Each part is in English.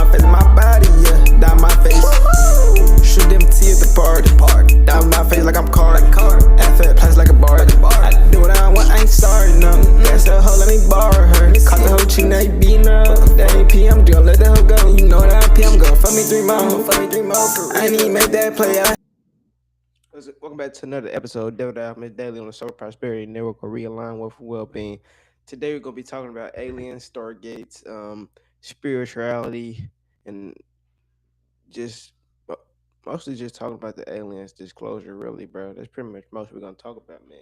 my face, my body, yeah, down my face. Shoot them tea at the party. Down my face like I'm Cardi. At fat place like a bar. I do what I want, I ain't sorry, no. That's the hoe, let me borrow her. Caught the hoe cheating, they beating her up. That ain't P, I'm gonna let the hoe go. You know that I'm P, I'm gonna fuck me 3 more. I ain't even make that play. Welcome back to another episode of DevoTheAlchemist Daily on the Soul Prosperity Network, or Realign with Well-Being. Today we're gonna be talking about aliens, stargates, spirituality, and just mostly just talking about the aliens disclosure, really, bro. That's pretty much most we're gonna talk about, man.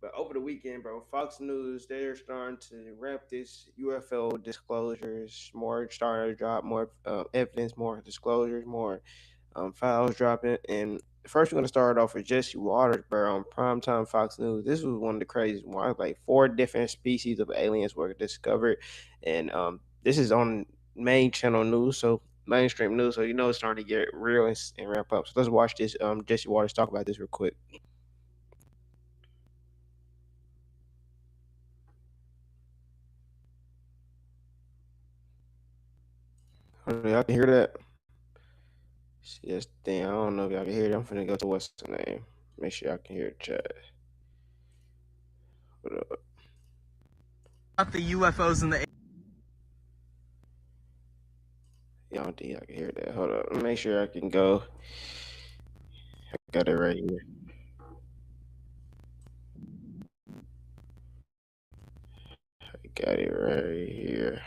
But over the weekend, bro, Fox News, they're starting to wrap this UFO disclosures, starting to drop more evidence, more disclosures, more files dropping. And first we're gonna start off with Jesse Waters, bro, on primetime Fox News. This was one of the craziest ones. Like 4 different species of aliens were discovered, and this is on main channel news, so mainstream news, so you know it's starting to get real and ramp up. So let's watch this Jesse Waters talk about this real quick. Y'all can hear that? Yes, damn, I don't know if y'all can hear it. I'm finna go to what's the name. Make sure y'all can hear the chat. Hold up. About the UFOs and the... Y'all don't think y'all can hear that. Hold up. Make sure I can go. I got it right here. I got it right here.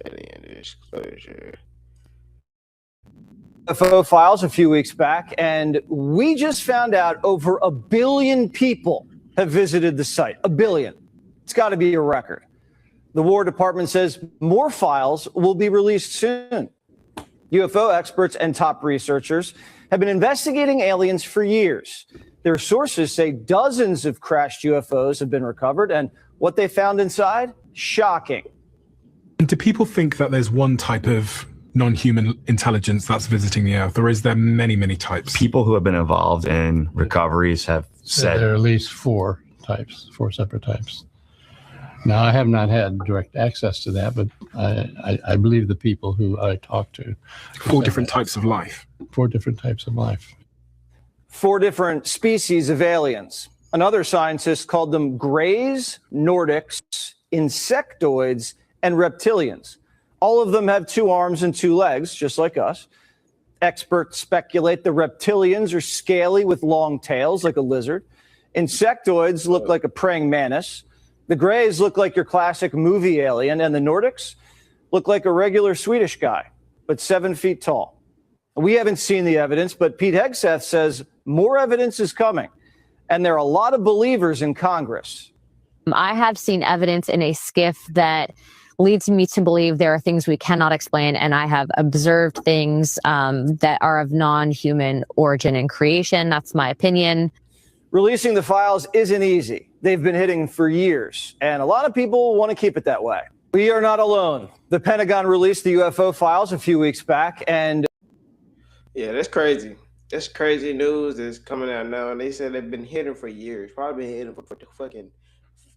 Alien disclosure. UFO files a few weeks back, and we just found out over 1 billion people have visited the site. 1 billion. It's got to be a record. The War Department says more files will be released soon. UFO experts and top researchers have been investigating aliens for years. Their sources say dozens of crashed UFOs have been recovered, and what they found inside, shocking. Do people think that there's one type of non-human intelligence that's visiting the Earth, or is there many, many types? People who have been involved in recoveries have said there are at least 4 separate types. Now, I have not had direct access to that, but I believe the people who I talked to. 4 different types of life. 4 different types of life. 4 different species of aliens. Another scientist called them greys, Nordics, insectoids, and reptilians. All of them have 2 arms and 2 legs, just like us. Experts speculate the reptilians are scaly with long tails, like a lizard. Insectoids look like a praying mantis. The greys look like your classic movie alien, and the Nordics look like a regular Swedish guy, but 7 feet tall. We haven't seen the evidence, but Pete Hegseth says more evidence is coming, and there are a lot of believers in Congress. I have seen evidence in a skiff that leads me to believe there are things we cannot explain, and I have observed things that are of non-human origin and creation. That's my opinion. Releasing the files isn't easy. They've been hidden for years, and a lot of people want to keep it that way. We are not alone. The Pentagon released the UFO files a few weeks back, and... Yeah, that's crazy. That's crazy news that's coming out now, and they said they've been hidden for years. Probably been hidden for fucking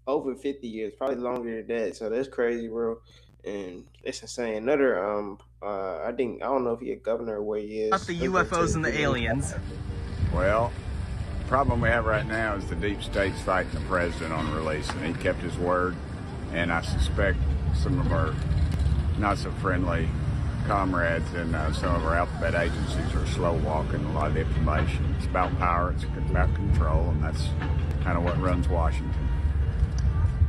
over 50 years, probably longer than that. So that's crazy, bro. And it's insane. Another, I don't know if he's a governor or where he is. About the UFOs and the aliens. Well, the problem we have right now is the deep state's fighting the president on release, and he kept his word. And I suspect some of our not so friendly comrades and some of our alphabet agencies are slow walking a lot of the information. It's about power, it's about control, and that's kind of what runs Washington.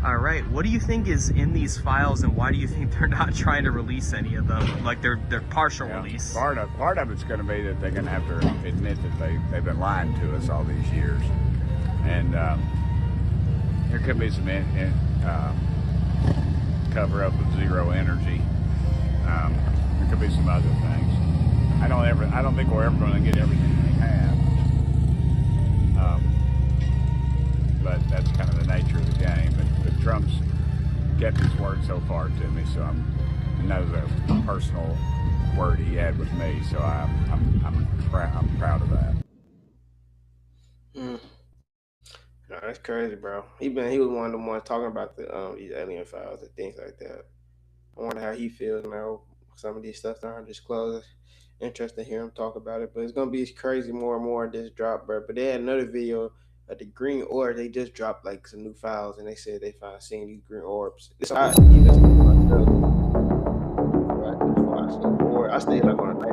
All right, what do you think is in these files, and why do you think they're not trying to release any of them? Like they're partial release. Part of it's going to be that they're going to have to admit that they've been lying to us all these years, and there could be some cover up of zero energy. There could be some other things. I don't think we're ever going to get everything we have. But that's kind of the nature of the game. But Trump's kept his word so far to me, so I know the personal word he had with me, so I'm proud of that. That's crazy, bro. He was one of the ones talking about these alien files and things like that. I wonder how he feels now. Some of these stuff that aren't disclosed. Interesting to hear him talk about it, but it's gonna be crazy more and more this drop, bro. But they had another video of the green orb. They just dropped like some new files, and they said they found seeing these green orbs. It's hot. I stayed like on a night.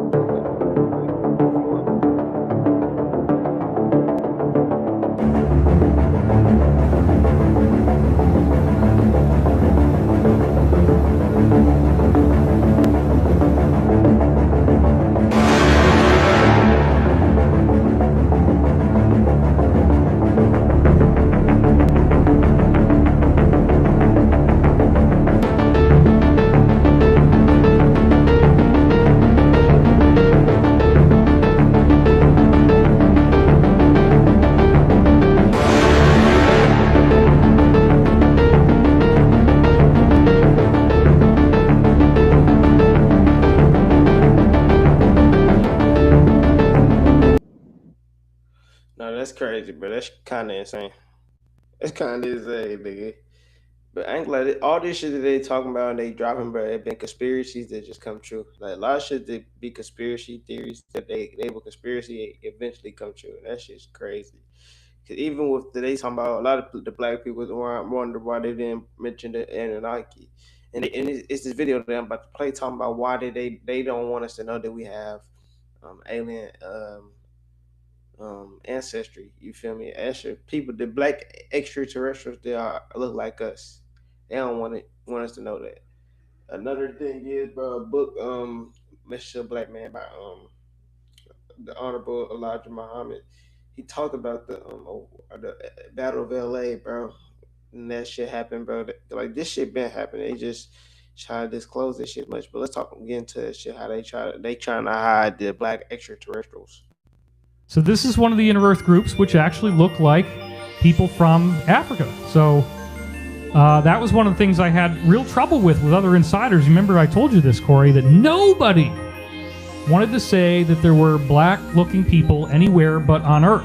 No, that's crazy, bro. That's kind of insane. That's kind of insane, nigga. But I ain't like it. All this shit that they talking about and they dropping, bro, it been conspiracies that just come true. Like a lot of shit that be conspiracy theories that they were conspiracy eventually come true. And that shit's crazy. Cause even with they talking about a lot of the black people wonder why they didn't mention the Anunnaki. And it's this video that I'm about to play talking about why they don't want us to know that we have alien ancestry. You feel me? People, the black extraterrestrials, they look like us. They don't want us to know that. Another thing is, bro, a book, Mr. Black Man by the Honorable Elijah Muhammad. He talked about the Battle of LA, bro. And that shit happened, bro. Like this shit been happening. They just try to disclose this shit much. But let's get into that shit. How they trying to hide the black extraterrestrials. So this is one of the inner Earth groups, which actually look like people from Africa. So that was one of the things I had real trouble with other insiders. Remember I told you this, Corey, that nobody wanted to say that there were black-looking people anywhere but on Earth.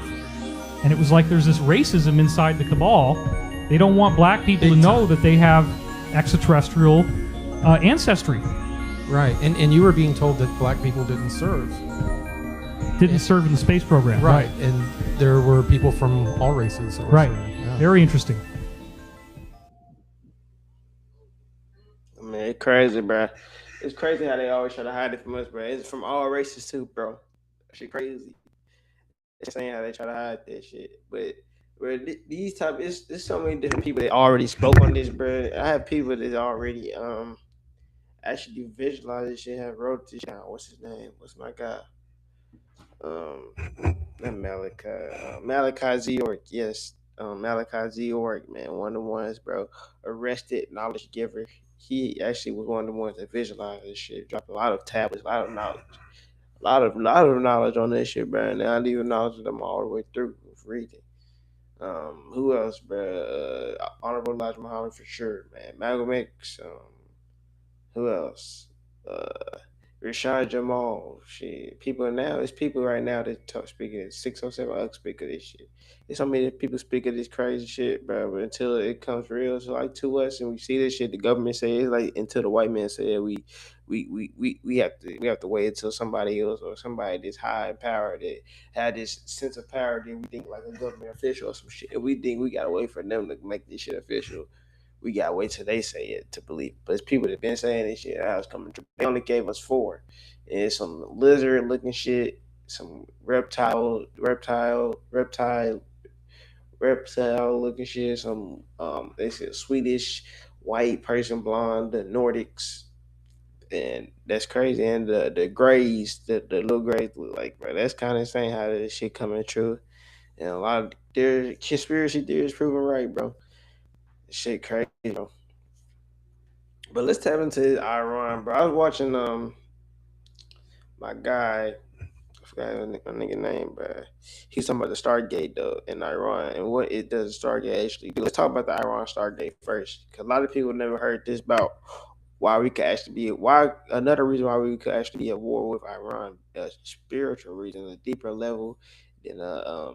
And it was like there's this racism inside the cabal. They don't want black people to know that they have extraterrestrial ancestry. Right, and you were being told that black people didn't serve. Didn't serve in the space program. Right, and there were people from all races. Right, yeah. Very interesting. Man, it's crazy, bro. It's crazy how they always try to hide it from us, bro. It's from all races too, bro. That shit crazy. It's saying how they try to hide that shit, but these type, it's so many different people that already spoke on this, bro. I have people that already actually visualized this shit, have wrote this down. What's his name? What's my guy? Not Malachi Z. York. Yes, Malachi Z. York, man, one of the ones, bro, arrested knowledge giver. He actually was one of the ones that visualized this shit. Dropped a lot of tablets, a lot of knowledge, a lot of knowledge on this shit, bro. And I didn't even knowledge them all the way through with reading. Who else, bro? Honorable Elijah Muhammad for sure, man. Malcolm X. Who else? Rashad Jamal. Shit. It's people right now that speaking at 607 speak of this shit. There's so many people speak of this crazy shit, bro. But until it comes real, it's like to us and we see this shit, the government say it's like until the white man said we have to wait until somebody else or somebody that's high in power that had this sense of power that we think like a government official or some shit. And we think we gotta wait for them to make this shit official. We gotta wait till they say it to believe. But it's people that been saying this shit. How it's coming true. They only gave us 4. And it's some lizard looking shit, some reptile looking shit. Some they said Swedish white person, blonde, the Nordics, and that's crazy. And the grays, the little grays look like, bro. That's kind of insane how this shit coming true. And a lot of their conspiracy theories proven right, bro. Shit crazy, bro. But let's tap into Iran, bro. I was watching my guy, I forgot my nigga name, bro. He's talking about the Stargate though in Iran and what it does Stargate actually do. Let's talk about the Iran Stargate first, because a lot of people never heard this about why we could actually be another reason why we could actually be at war with Iran, a spiritual reason, a deeper level than a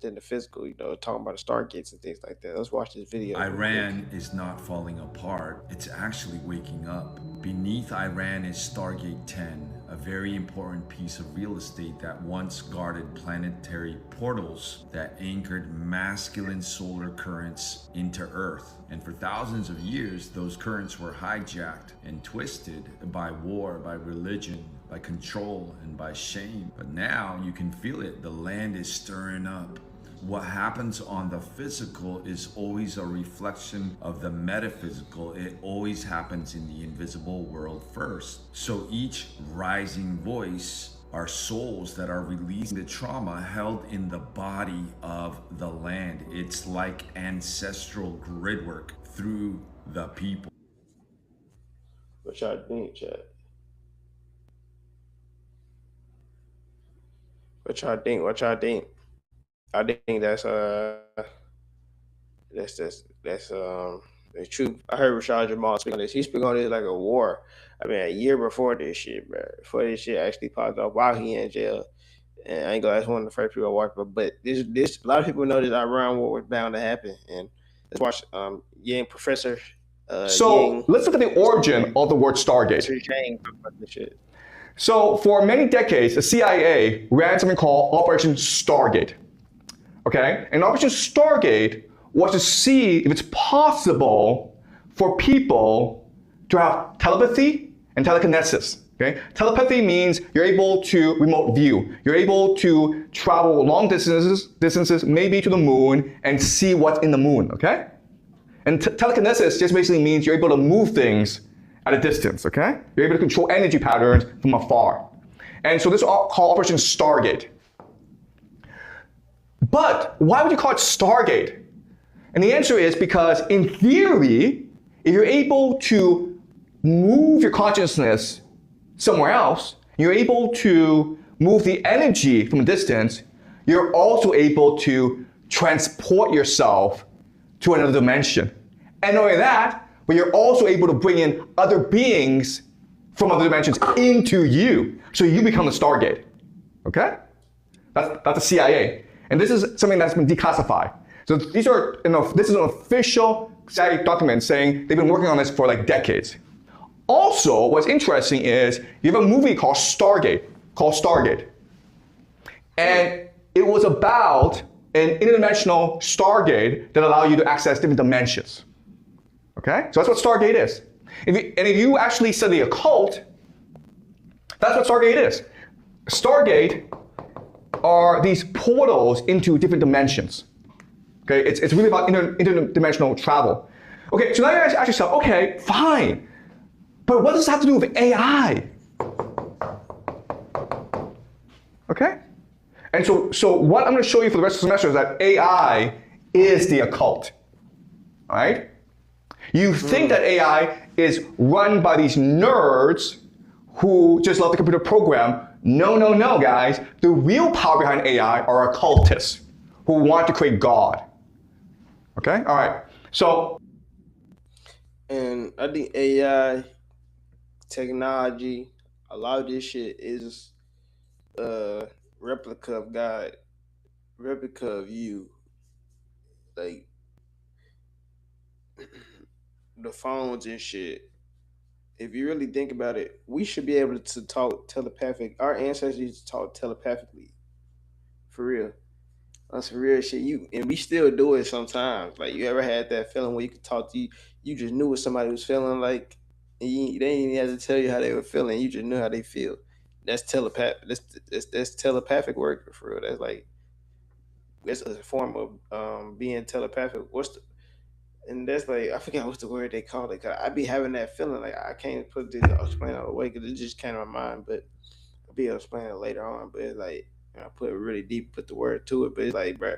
than the physical. You know, talking about the Stargates and things like that. Let's watch this video. Iran is not falling apart, it's actually waking up. Beneath Iran is Stargate 10, a very important piece of real estate that once guarded planetary portals that anchored masculine solar currents into Earth. And for thousands of years, those currents were hijacked and twisted by war, by religion, by control, and by shame. But now you can feel it. The land is stirring up. What happens on the physical is always a reflection of the metaphysical. It always happens in the invisible world first. So each rising voice are souls that are releasing the trauma held in the body of the land. It's like ancestral grid work through the people. What y'all think, chat? What y'all think? What y'all think? I think that's the truth. I heard Rashad Jamal speak on this. He spoke on this like a war. I mean, a year before this shit, bro. Before this shit actually popped up while he in jail. And I ain't gonna. That's one of the first people I watched. But this a lot of people know this Iran war was bound to happen. And let's watch Yang Professor. So let's look at the origin of the word Stargate. So for many decades, the CIA ran something called Operation Stargate. Okay, and Operation Stargate was to see if it's possible for people to have telepathy and telekinesis. Okay, telepathy means you're able to remote view. You're able to travel long distances, maybe to the moon, and see what's in the moon. Okay, and telekinesis just basically means you're able to move things at a distance. Okay, you're able to control energy patterns from afar. And so this is called Operation Stargate. But why would you call it Stargate? And the answer is because in theory, if you're able to move your consciousness somewhere else, you're able to move the energy from a distance, you're also able to transport yourself to another dimension. And not only that, but you're also able to bring in other beings from other dimensions into you. So you become the Stargate. Okay? That's the CIA. And this is something that's been declassified. So this is an official CIA document saying they've been working on this for like decades. Also, what's interesting is you have a movie called Stargate. And it was about an interdimensional Stargate that allowed you to access different dimensions. Okay? So that's what Stargate is. If you actually study occult, that's what Stargate is. Stargate are these portals into different dimensions. Okay, it's really about interdimensional travel. Okay, so now you guys ask yourself, okay, fine, but what does this have to do with AI? Okay, and so what I'm going to show you for the rest of the semester is that AI is the occult. All right, you think that AI is run by these nerds who just love the computer program. No, guys. The real power behind AI are occultists who want to create God. Okay? All right. So. And I think AI, technology, a lot of this shit is a replica of God, replica of you. Like, the phones and shit. If you really think about it, we should be able to talk telepathic. Our ancestors used to talk telepathically. For real. That's some real shit. And we still do it sometimes. Like, you ever had that feeling where you could talk to you just knew what somebody was feeling like, and they didn't even have to tell you how they were feeling. You just knew how they feel. That's telepathic. That's telepathic work, for real. That's like, it's a form of being telepathic. And that's like, I forget what's the word they call it. Cause I be having that feeling like I can't explain it all the way because it just came to my mind. But I'll be able to explain it later on. But it's like, I put it really deep, put the word to it. But it's like, bro,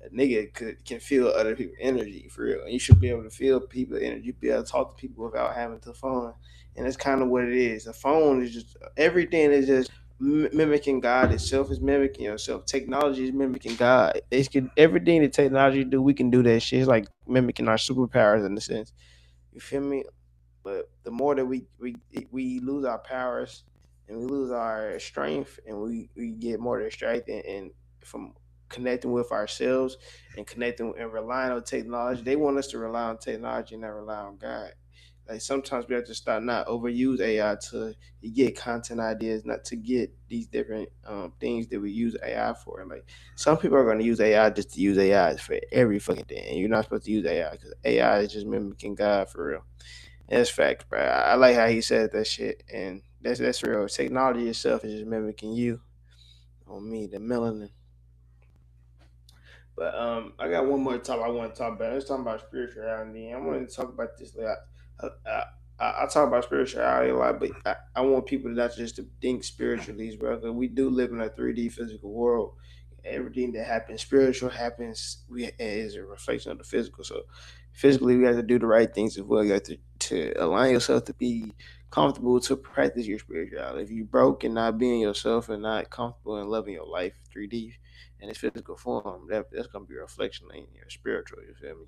a nigga can feel other people's energy for real. And you should be able to feel people's energy. Be able to talk to people without having the phone. And that's kind of what it is. The phone is just, everything is just mimicking God itself, is mimicking yourself. Technology is mimicking God. Everything that technology do, we can do that shit. It's like mimicking our superpowers in a sense. You feel me? But the more that we lose our powers and we lose our strength and we get more distracted and from connecting with ourselves and connecting and relying on technology. They want us to rely on technology and not rely on God. Like sometimes we have to start not overuse AI to get content ideas, not to get these different things that we use AI for. Like some people are going to use AI just to use AI for every fucking thing. And you're not supposed to use AI because AI is just mimicking God for real. That's facts, bro. I like how he said that shit, and that's real. Technology itself is just mimicking you. On me, the melanin. But I got one more topic I want to talk about. Let's talk about spirituality. I wanted to talk about this. Like, I talk about spirituality a lot, but I want people not just to think spiritually, bro. Because we do live in a 3D physical world. Everything that happens spiritual happens is a reflection of the physical. So physically, we have to do the right things as well. You have to align yourself to be comfortable to practice your spirituality. If you broke and not being yourself and not comfortable and loving your life 3D in its physical form, that's gonna be a reflection in your spiritual. You feel me?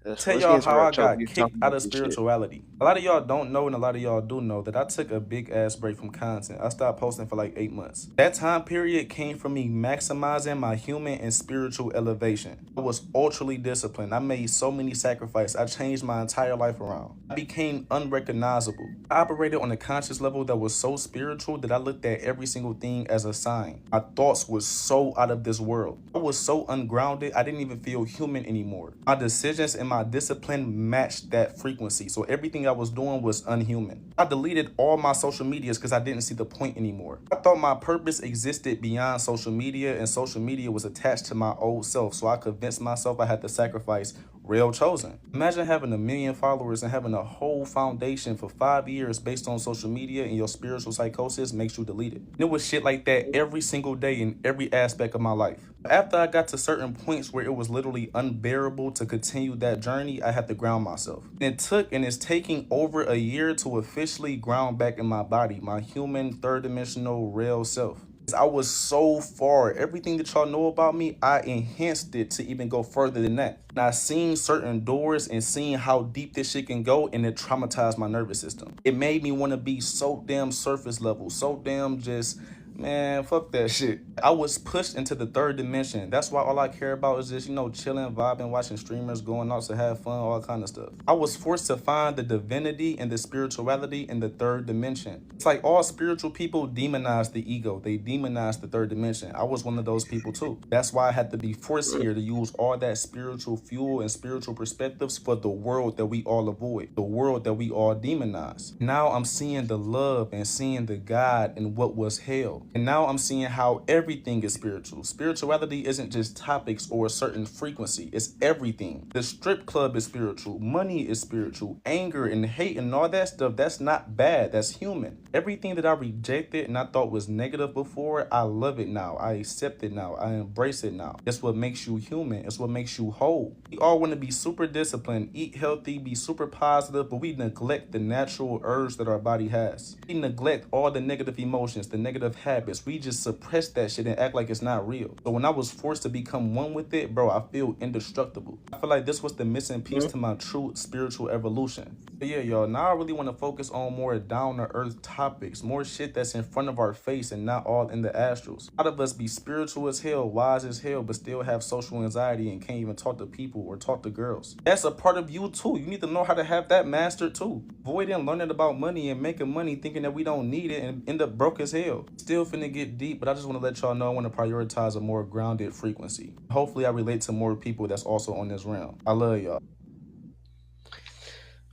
Tell Let's get y'all into how real I talk. got You talking kicked out about of this shit. spirituality. A lot of y'all don't know, and a lot of y'all do know that I took a big ass break from content. I stopped posting for like 8 months. That time period came from me maximizing my human and spiritual elevation. I was ultra disciplined. I made so many sacrifices. I changed my entire life around. I became unrecognizable. I operated on a conscious level that was so spiritual that I looked at every single thing as a sign. My thoughts were so out of this world. I was so ungrounded, I didn't even feel human anymore. My decisions and my discipline matched that frequency, so everything I was doing was unhuman. I deleted all my social medias because I didn't see the point anymore. I thought my purpose existed beyond social media, and social media was attached to my old self, so I convinced myself I had to sacrifice real chosen. Imagine having 1 million followers and having a whole foundation for 5 years based on social media, and your spiritual psychosis makes you delete it. And it was shit like that every single day in every aspect of my life. After I got to certain points where it was literally unbearable to continue that journey, I had to ground myself. And it took and it's taking over a year to officially ground back in my body, my human, third dimensional, real self. I was so far. Everything that y'all know about me, I enhanced it to even go further than that. And I seen certain doors and seen how deep this shit can go, and it traumatized my nervous system. It made me want to be so damn surface level, so damn just, man, fuck that shit. I was pushed into the third dimension. That's why all I care about is just, chilling, vibing, watching streamers, going out to have fun, all kind of stuff. I was forced to find the divinity and the spirituality in the third dimension. It's like all spiritual people demonize the ego. They demonize the third dimension. I was one of those people too. That's why I had to be forced here to use all that spiritual fuel and spiritual perspectives for the world that we all avoid, the world that we all demonize. Now I'm seeing the love and seeing the God in what was hell. And now I'm seeing how everything is spiritual. Spirituality isn't just topics or a certain frequency. It's everything. The strip club is spiritual. Money is spiritual. Anger and hate and all that stuff, that's not bad. That's human. Everything that I rejected and I thought was negative before, I love it now. I accept it now. I embrace it now. It's what makes you human. It's what makes you whole. We all want to be super disciplined, eat healthy, be super positive, but we neglect the natural urge that our body has. We neglect all the negative emotions, the negative habits. We just suppress that shit and act like it's not real. So when I was forced to become one with it, bro, I feel indestructible. I feel like this was the missing piece to my true spiritual evolution. But yeah, y'all, now I really want to focus on more down to earth topics, more shit that's in front of our face and not all in the astrals. A lot of us be spiritual as hell, wise as hell, but still have social anxiety and can't even talk to people or talk to girls. That's a part of you too. You need to know how to have that mastered too. Avoiding learning about money and making money thinking that we don't need it and end up broke as hell. Still finna get deep, but I just want to let y'all know I want to prioritize a more grounded frequency. Hopefully I relate to more people that's also on this realm. I love y'all.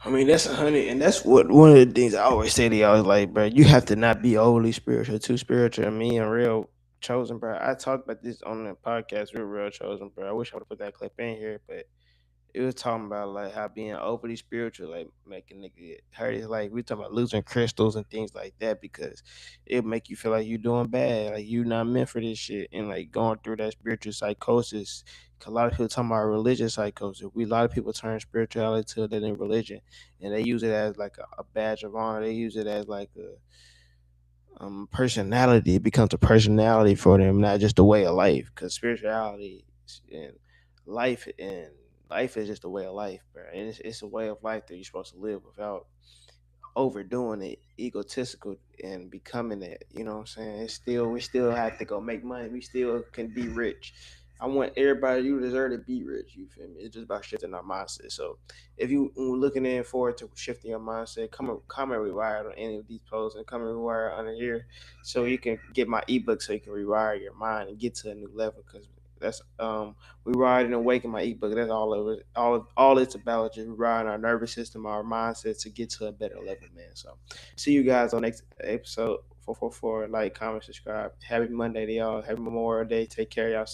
I mean, that's 100, and that's what one of the things I always say to y'all is like, bro, you have to not be overly spiritual, too spiritual. Me and Real Chosen, bro. I talked about this on the podcast with Real Chosen, bro. I wish I would have put that clip in here, but it was talking about like how being overly spiritual, like making nigga get hurt. It's like we talking about losing crystals and things like that because it make you feel like you doing bad, like you not meant for this shit, and like going through that spiritual psychosis. 'Cause a lot of people talking about religious psychosis. A lot of people turn spirituality to their religion, and they use it as like a badge of honor. They use it as like a personality. It becomes a personality for them, not just a way of life. Because spirituality and life and life is just a way of life, bro. And it's a way of life that you're supposed to live without overdoing it, egotistical, and becoming it. You know what I'm saying? It's still we still have to go make money. We still can be rich. I want everybody, you deserve to be rich. You feel me? It's just about shifting our mindset. So if you looking in forward to shifting your mindset, comment rewired on any of these posts and comment rewired under here, so you can get my ebook, so you can rewire your mind and get to a new level. Because that's rewired and awaken, my ebook. That's all of it. All it's about, just rewiring our nervous system, our mindset to get to a better level, man. So see you guys on next episode. 444, like, comment, subscribe. Happy Monday to y'all. Happy Memorial Day. Take care of yourself.